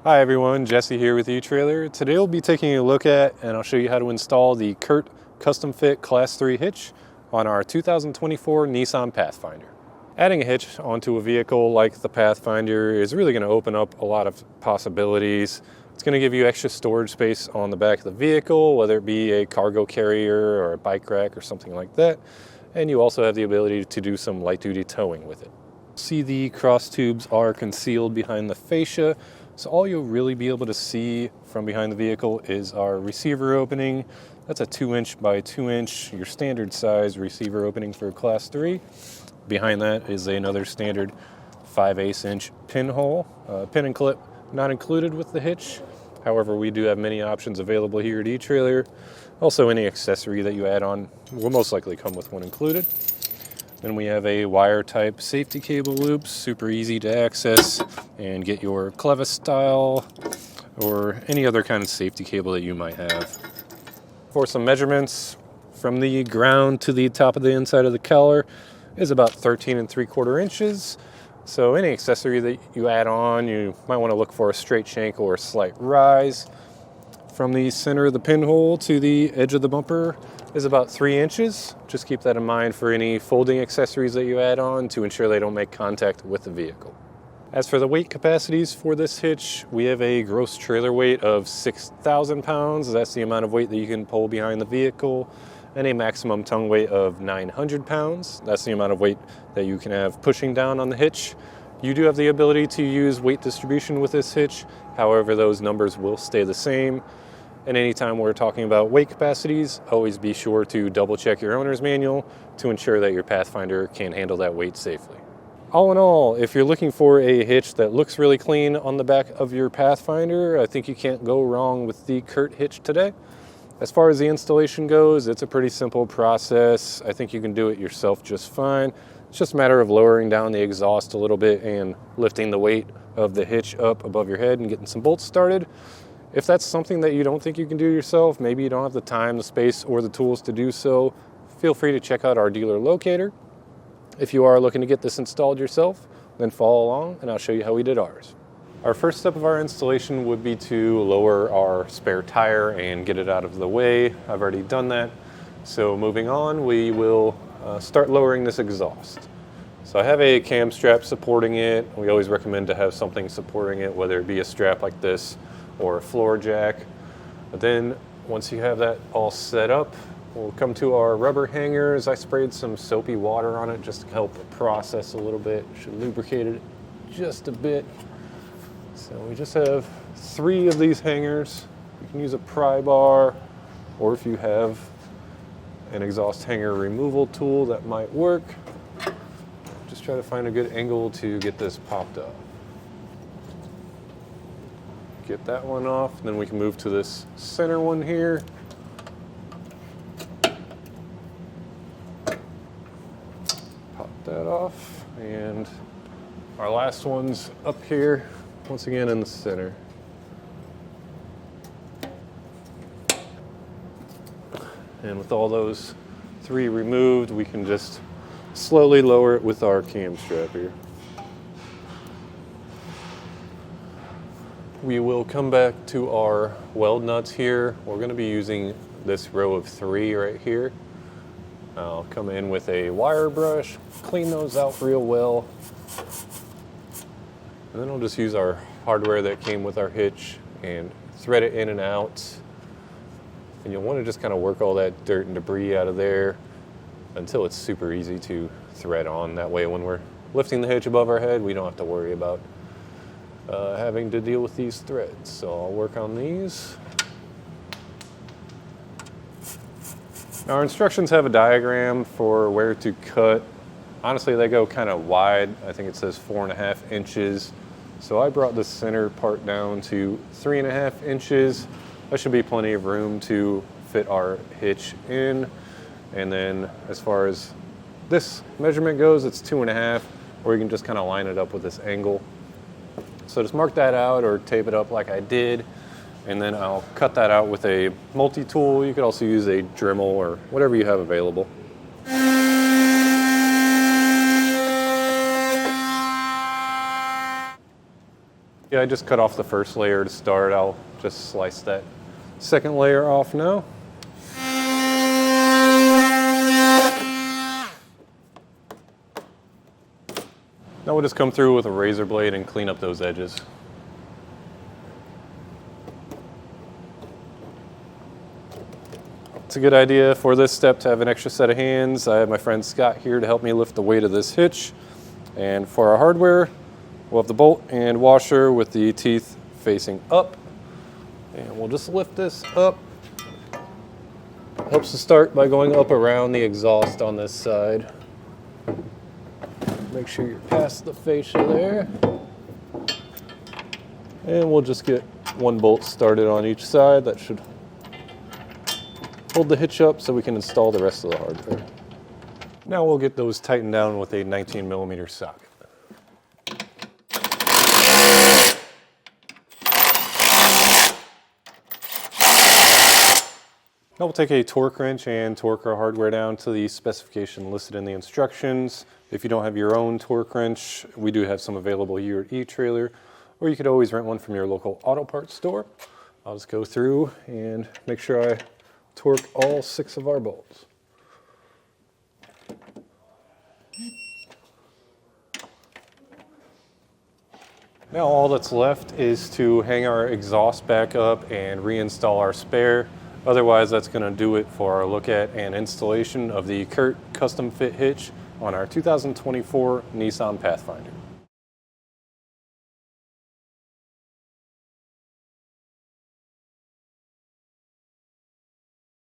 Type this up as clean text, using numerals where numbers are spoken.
Hi everyone, Jesse here with eTrailer. Today we'll be taking a look at and I'll show you how to install the CURT Custom Fit Class 3 hitch on our 2024 Nissan Pathfinder. Adding a hitch onto a vehicle like the Pathfinder is really going to open up a lot of possibilities. It's going to give you extra storage space on the back of the vehicle, whether it be a cargo carrier or a bike rack or something like that. And you also have the ability to do some light duty towing with it. See, the cross tubes are concealed behind the fascia. So all you'll really be able to see from behind the vehicle is our receiver opening. That's a 2" by 2" your standard size receiver opening for Class 3. Behind that is another standard 5/8" pinhole. Pin and clip not included with the hitch. However, we do have many options available here at eTrailer. Also, any accessory that you add on will most likely come with one included. Then we have a wire type safety cable loop, super easy to access and get your clevis style or any other kind of safety cable that you might have. For some measurements, from the ground to the top of the inside of the collar is about 13 3/4 inches. So any accessory that you add on, you might want to look for a straight shank or a slight rise. From the center of the pinhole to the edge of the bumper is about 3 inches. Just keep that in mind for any folding accessories that you add on to ensure they don't make contact with the vehicle. As for the weight capacities for this hitch, we have a gross trailer weight of 6,000 pounds. That's the amount of weight that you can pull behind the vehicle, and a maximum tongue weight of 900 pounds. That's the amount of weight that you can have pushing down on the hitch. You do have the ability to use weight distribution with this hitch. However, those numbers will stay the same. And anytime we're talking about weight capacities, always be sure to double check your owner's manual to ensure that your Pathfinder can handle that weight safely. All in all, if you're looking for a hitch that looks really clean on the back of your Pathfinder, I think you can't go wrong with the CURT hitch today. As far as the installation goes, it's a pretty simple process. I think you can do it yourself just fine. It's just a matter of lowering down the exhaust a little bit and lifting the weight of the hitch up above your head and getting some bolts started. If that's something that you don't think you can do yourself, maybe you don't have the time, the space, or the tools to do so, feel free to check out our dealer locator. If you are looking to get this installed yourself, then follow along and I'll show you how we did ours. Our first step of our installation would be to lower our spare tire and get it out of the way. I've already done that. So moving on, we will start lowering this exhaust. So I have a cam strap supporting it. We always recommend to have something supporting it, whether it be a strap like this or a floor jack. But then once you have that all set up, we'll come to our rubber hangers. I sprayed some soapy water on it just to help it process a little bit. Should lubricate it just a bit. So we just have 3 of these hangers. You can use a pry bar, or if you have an exhaust hanger removal tool, that might work. Just try to find a good angle to get this popped up. Get that one off, then we can move to this center one here. Pop that off, and our last one's up here, once again in the center. And with all those 3 removed, we can just slowly lower it with our cam strap here. We will come back to our weld nuts here. We're going to be using this row of 3 right here. I'll come in with a wire brush, clean those out real well. And then I'll just use our hardware that came with our hitch and thread it in and out. And you'll want to just kind of work all that dirt and debris out of there until it's super easy to thread on. That way when we're lifting the hitch above our head, we don't have to worry about having to deal with these threads. So I'll work on these. Now our instructions have a diagram for where to cut. Honestly, they go kind of wide. I think it says 4.5 inches. So I brought the center part down to 3.5 inches. That should be plenty of room to fit our hitch in. And then as far as this measurement goes, it's 2.5, or you can just kind of line it up with this angle. So just mark that out or tape it up like I did, and then I'll cut that out with a multi-tool. You could also use a Dremel or whatever you have available. Yeah, I just cut off the first layer to start. I'll just slice that second layer off now. Now we'll just come through with a razor blade and clean up those edges. It's a good idea for this step to have an extra set of hands. I have my friend Scott here to help me lift the weight of this hitch. And for our hardware, we'll have the bolt and washer with the teeth facing up. And we'll just lift this up. Helps to start by going up around the exhaust on this side. Make sure you're past the fascia there. And we'll just get one bolt started on each side. That should hold the hitch up so we can install the rest of the hardware. Now we'll get those tightened down with a 19mm socket. Now we'll take a torque wrench and torque our hardware down to the specification listed in the instructions. If you don't have your own torque wrench, we do have some available here at eTrailer, or you could always rent one from your local auto parts store. I'll just go through and make sure I torque all 6 of our bolts. Now all that's left is to hang our exhaust back up and reinstall our spare. Otherwise, that's going to do it for our look at and installation of the CURT Custom Fit Hitch on our 2024 Nissan Pathfinder.